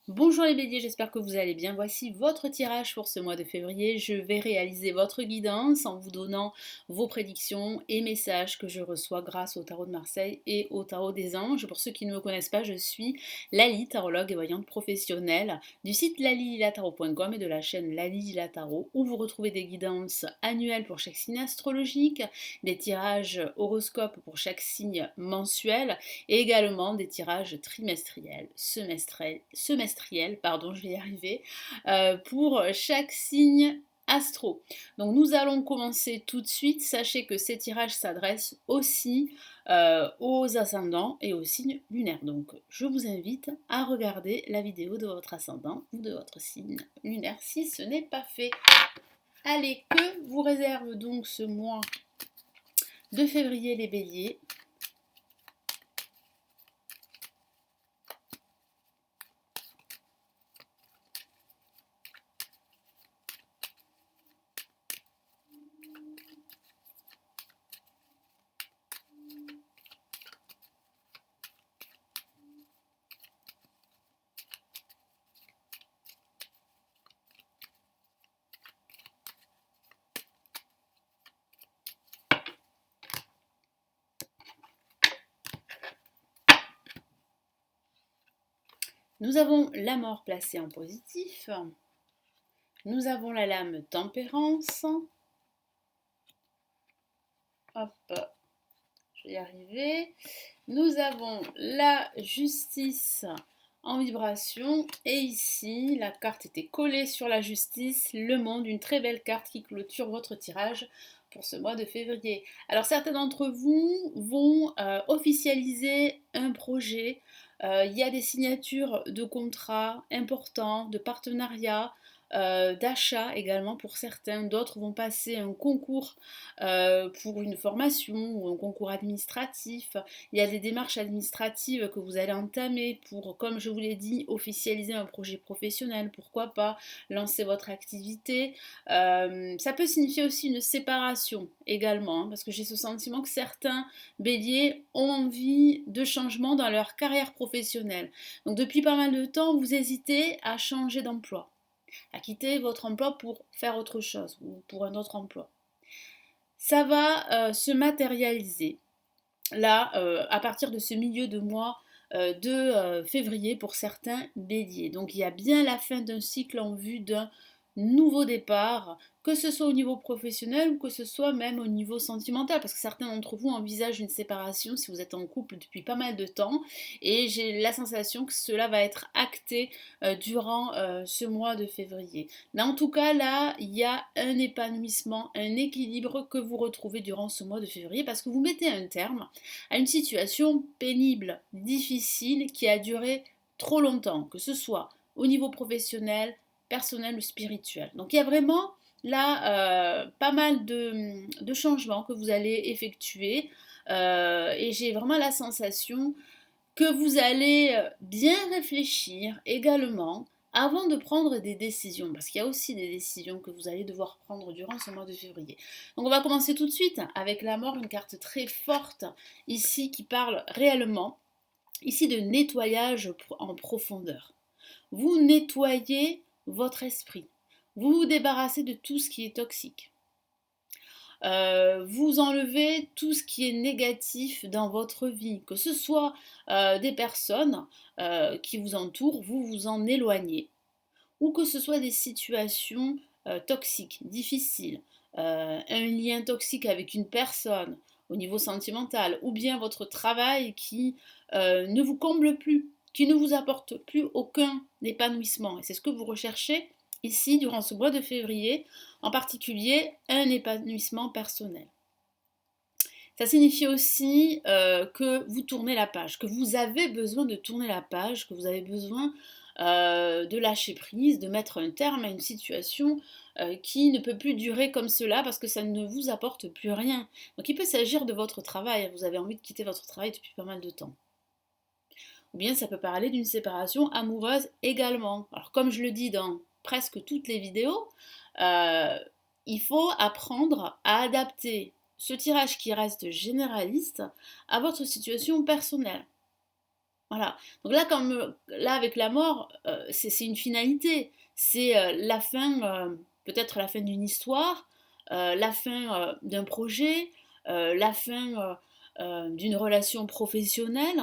Bonjour les béliers, j'espère que vous allez bien. Voici votre tirage pour ce mois de février. Je vais réaliser votre guidance en vous donnant vos prédictions et messages que je reçois grâce au tarot de Marseille et au tarot des anges. Pour ceux qui ne me connaissent pas, je suis Lali, tarologue et voyante professionnelle du site lalililatarot.com et de la chaîne Lali Lila Tarot où vous retrouvez des guidances annuelles pour chaque signe astrologique, des tirages horoscopes pour chaque signe mensuel et également des tirages trimestriels, semestriels, pardon, je vais y arriver, pour chaque signe astro. Donc nous allons commencer tout de suite. Sachez que ces tirages s'adressent aussi aux ascendants et aux signes lunaires. Donc je vous invite à regarder la vidéo de votre ascendant ou de votre signe lunaire si ce n'est pas fait. Allez, que vous réserve donc ce mois de février les béliers? Nous avons la mort placée en positif. Nous avons la lame tempérance. Hop, je vais y arriver. Nous avons la justice en vibration. Et ici, la carte était collée sur la justice, le monde, une très belle carte qui clôture votre tirage pour ce mois de février. Alors certains d'entre vous vont officialiser un projet. Il y a des signatures de contrats importants, de partenariats, d'achat également pour certains. D'autres vont passer un concours pour une formation ou un concours administratif. Il y a des démarches administratives que vous allez entamer pour, comme je vous l'ai dit, officialiser un projet professionnel. Pourquoi pas lancer votre activité. Ça peut signifier aussi une séparation également, parce que j'ai ce sentiment que certains béliers ont envie de changement dans leur carrière professionnelle. Donc depuis pas mal de temps, vous hésitez à changer d'emploi, à quitter votre emploi pour faire autre chose ou pour un autre emploi. Ça va se matérialiser là à partir de ce milieu de mois de février pour certains béliers. Donc il y a bien la fin d'un cycle en vue d'un nouveau départ, que ce soit au niveau professionnel ou que ce soit même au niveau sentimental, parce que certains d'entre vous envisagent une séparation si vous êtes en couple depuis pas mal de temps, et j'ai la sensation que cela va être acté durant ce mois de février. Mais en tout cas, là, il y a un épanouissement, un équilibre que vous retrouvez durant ce mois de février, parce que vous mettez un terme à une situation pénible, difficile, qui a duré trop longtemps, que ce soit au niveau professionnel, personnel ou spirituel. Donc il y a vraiment là pas mal de changements que vous allez effectuer et j'ai vraiment la sensation que vous allez bien réfléchir également avant de prendre des décisions, parce qu'il y a aussi des décisions que vous allez devoir prendre durant ce mois de février. Donc on va commencer tout de suite avec la mort, une carte très forte ici qui parle réellement, ici de nettoyage en profondeur. Vous nettoyez votre esprit, vous vous débarrassez de tout ce qui est toxique. Vous enlevez tout ce qui est négatif dans votre vie, que ce soit des personnes qui vous entourent, vous vous en éloignez, ou que ce soit des situations toxiques, difficiles, un lien toxique avec une personne au niveau sentimental, ou bien votre travail qui ne vous comble plus, qui ne vous apporte plus aucun épanouissement. Et c'est ce que vous recherchez ici durant ce mois de février, en particulier un épanouissement personnel. Ça signifie aussi que vous tournez la page, que vous avez besoin de tourner la page, que vous avez besoin de lâcher prise, de mettre un terme à une situation qui ne peut plus durer comme cela parce que ça ne vous apporte plus rien. Donc il peut s'agir de votre travail, vous avez envie de quitter votre travail depuis pas mal de temps. Ou bien ça peut parler d'une séparation amoureuse également. Alors comme je le dis dans presque toutes les vidéos, euh, il faut apprendre à adapter ce tirage qui reste généraliste à votre situation personnelle. Voilà. Donc là, là avec la mort, c'est une finalité. C'est la fin, peut-être la fin d'une histoire, la fin d'un projet, la fin d'une relation professionnelle.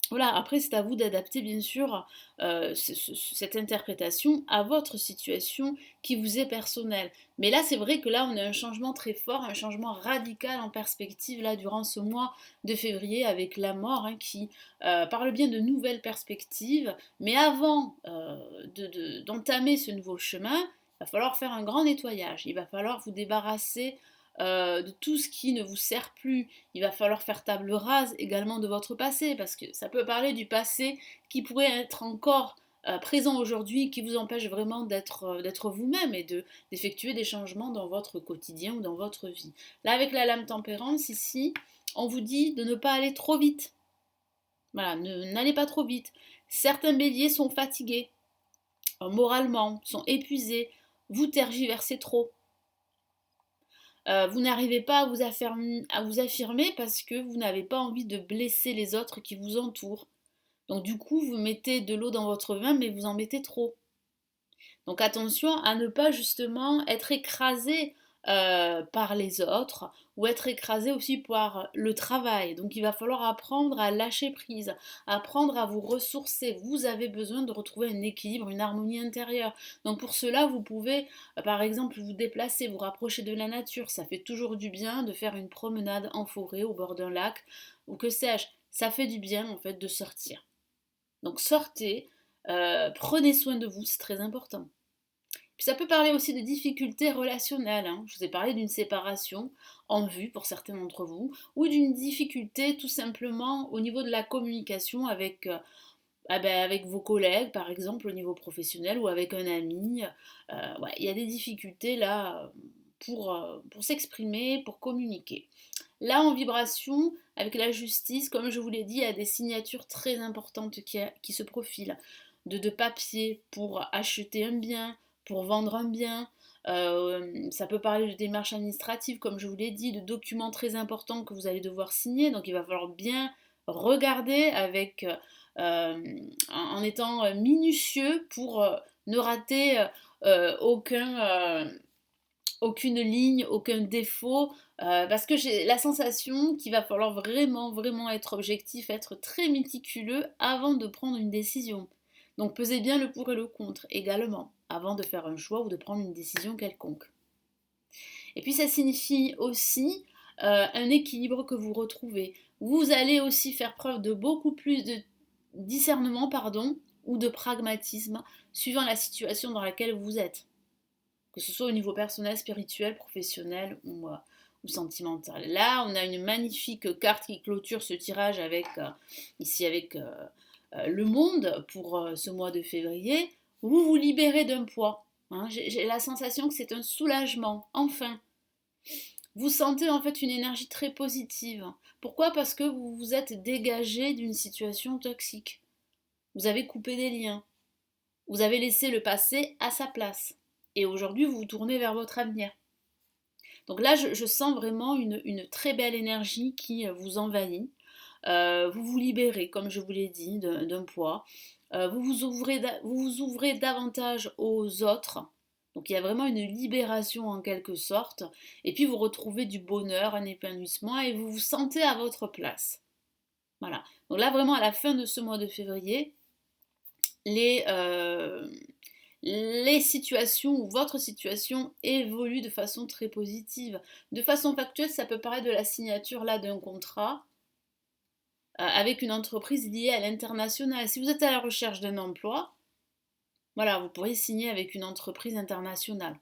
Voilà, après c'est à vous d'adapter bien sûr cette interprétation à votre situation qui vous est personnelle. Mais là c'est vrai que là on a un changement très fort, un changement radical en perspective là durant ce mois de février avec la mort hein, qui parle bien de nouvelles perspectives. Mais avant d'entamer ce nouveau chemin, il va falloir faire un grand nettoyage. Il va falloir vous débarrasser de tout ce qui ne vous sert plus. Il va falloir faire table rase également de votre passé, parce que ça peut parler du passé qui pourrait être encore présent aujourd'hui, qui vous empêche vraiment d'être vous-même et d'effectuer des changements dans votre quotidien ou dans votre vie. Là, avec la lame tempérance, ici, on vous dit de ne pas aller trop vite. Voilà, n'allez pas trop vite. Certains béliers sont fatigués, moralement, sont épuisés, vous tergiversez trop. Vous n'arrivez pas à vous affirmer parce que vous n'avez pas envie de blesser les autres qui vous entourent. Donc du coup, vous mettez de l'eau dans votre vin, mais vous en mettez trop. Donc attention à ne pas justement être écrasé par les autres ou être écrasé aussi par le travail. Donc il va falloir apprendre à lâcher prise, apprendre à vous ressourcer. Vous avez besoin de retrouver un équilibre, une harmonie intérieure. Donc pour cela, vous pouvez par exemple vous déplacer, vous rapprocher de la nature. Ça fait toujours du bien de faire une promenade en forêt au bord d'un lac ou que sais-je. Ça fait du bien en fait de sortir. Donc sortez, prenez soin de vous, c'est très important. Puis ça peut parler aussi de difficultés relationnelles, hein. Je vous ai parlé d'une séparation en vue pour certains d'entre vous, ou d'une difficulté tout simplement au niveau de la communication avec vos collègues, par exemple, au niveau professionnel, ou avec un ami. Ouais, il y a des difficultés là pour s'exprimer, pour communiquer. Là, en vibration, avec la justice, comme je vous l'ai dit, il y a des signatures très importantes qui se profilent. De papier pour acheter un bien, pour vendre un bien. Ça peut parler de démarches administratives, comme je vous l'ai dit, de documents très importants que vous allez devoir signer. Donc il va falloir bien regarder en étant minutieux pour ne rater aucune ligne, aucun défaut, parce que j'ai la sensation qu'il va falloir vraiment, vraiment être objectif, être très méticuleux avant de prendre une décision. Donc pesez bien le pour et le contre également, avant de faire un choix ou de prendre une décision quelconque. Et puis ça signifie aussi un équilibre que vous retrouvez. Vous allez aussi faire preuve de beaucoup plus de discernement, pardon, ou de pragmatisme, suivant la situation dans laquelle vous êtes, que ce soit au niveau personnel, spirituel, professionnel ou sentimental. Là, on a une magnifique carte qui clôture ce tirage avec le monde pour ce mois de février. Vous vous libérez d'un poids. Hein. J'ai la sensation que c'est un soulagement, enfin. Vous sentez en fait une énergie très positive. Pourquoi? Parce que vous vous êtes dégagé d'une situation toxique. Vous avez coupé des liens. Vous avez laissé le passé à sa place. Et aujourd'hui, vous vous tournez vers votre avenir. Donc là, je sens vraiment une très belle énergie qui vous envahit. Vous vous libérez, comme je vous l'ai dit, d'un poids. Vous vous ouvrez davantage aux autres. Donc il y a vraiment une libération en quelque sorte. Et puis vous retrouvez du bonheur, un épanouissement et vous vous sentez à votre place. Voilà. Donc là, vraiment, à la fin de ce mois de février, les, euh, les situations ou votre situation évolue de façon très positive. De façon factuelle, ça peut paraître de la signature là d'un contrat avec une entreprise liée à l'international. Si vous êtes à la recherche d'un emploi, voilà, vous pourriez signer avec une entreprise internationale.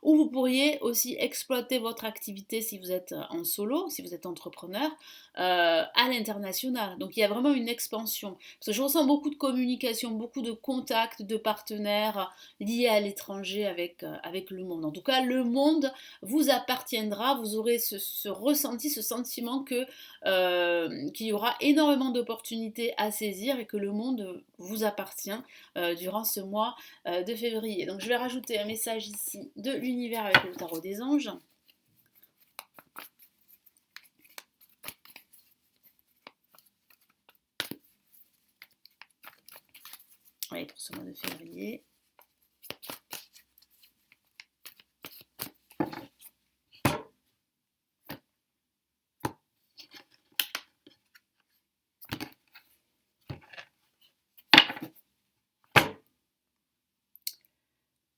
Ou vous pourriez aussi exploiter votre activité si vous êtes en solo, si vous êtes entrepreneur, à l'international. Donc il y a vraiment une expansion. Parce que je ressens beaucoup de communication, beaucoup de contacts de partenaires liés à l'étranger avec le monde. En tout cas, le monde vous appartiendra, vous aurez ce ressenti, ce sentiment qu'il y aura énormément d'opportunités à saisir et que le monde vous appartient durant ce mois de février. Donc je vais rajouter un message ici de l'univers avec le tarot des anges. Allez, pour ce mois de février.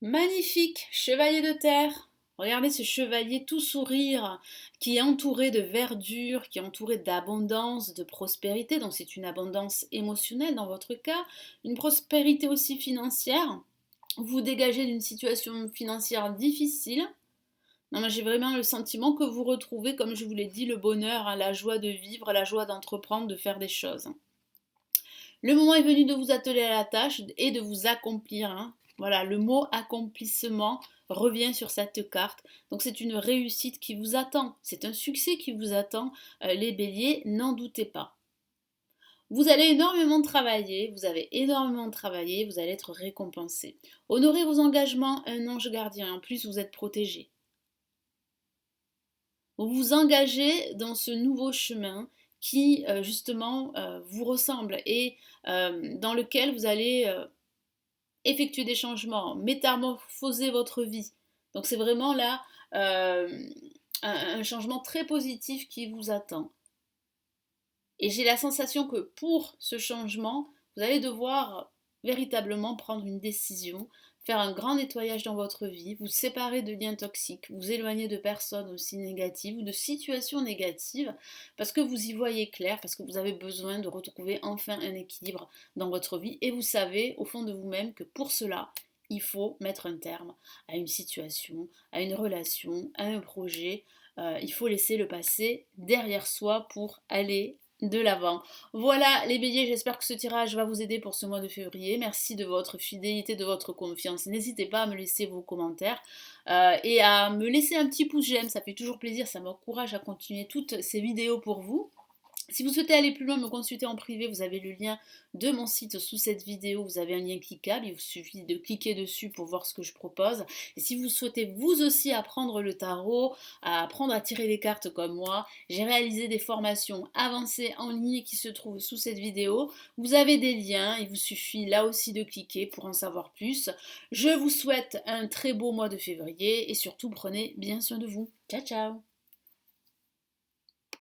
Magnifique, chevalier de terre. Regardez ce chevalier tout sourire qui est entouré de verdure, qui est entouré d'abondance, de prospérité. Donc c'est une abondance émotionnelle dans votre cas, une prospérité aussi financière. Vous dégagez d'une situation financière difficile. Non, mais j'ai vraiment le sentiment que vous retrouvez, comme je vous l'ai dit, le bonheur, hein, la joie de vivre, la joie d'entreprendre, de faire des choses. Le moment est venu de vous atteler à la tâche et de vous accomplir, hein. Voilà, le mot accomplissement revient sur cette carte. Donc c'est une réussite qui vous attend, c'est un succès qui vous attend, les béliers, n'en doutez pas. Vous allez énormément travailler, vous avez énormément travaillé, vous allez être récompensé. Honorez vos engagements, un ange gardien, en plus vous êtes protégé. Vous vous engagez dans ce nouveau chemin qui justement vous ressemble et dans lequel vous allez effectuer des changements, métamorphoser votre vie. Donc c'est vraiment là un changement très positif qui vous attend. Et j'ai la sensation que pour ce changement, vous allez devoir véritablement prendre une décision, faire un grand nettoyage dans votre vie, vous séparer de liens toxiques, vous éloigner de personnes aussi négatives ou de situations négatives, parce que vous y voyez clair, parce que vous avez besoin de retrouver enfin un équilibre dans votre vie, et vous savez au fond de vous-même que pour cela, il faut mettre un terme à une situation, à une relation, à un projet. Il faut laisser le passé derrière soi pour aller de l'avant. Voilà les béliers, j'espère que ce tirage va vous aider pour ce mois de février. Merci de votre fidélité, de votre confiance. N'hésitez pas à me laisser vos commentaires et à me laisser un petit pouce j'aime, ça fait toujours plaisir, ça m'encourage à continuer toutes ces vidéos pour vous. Si vous souhaitez aller plus loin, me consulter en privé, vous avez le lien de mon site sous cette vidéo, vous avez un lien cliquable, il vous suffit de cliquer dessus pour voir ce que je propose. Et si vous souhaitez vous aussi apprendre le tarot, à apprendre à tirer les cartes comme moi, j'ai réalisé des formations avancées en ligne qui se trouvent sous cette vidéo. Vous avez des liens, il vous suffit là aussi de cliquer pour en savoir plus. Je vous souhaite un très beau mois de février et surtout prenez bien soin de vous. Ciao ciao!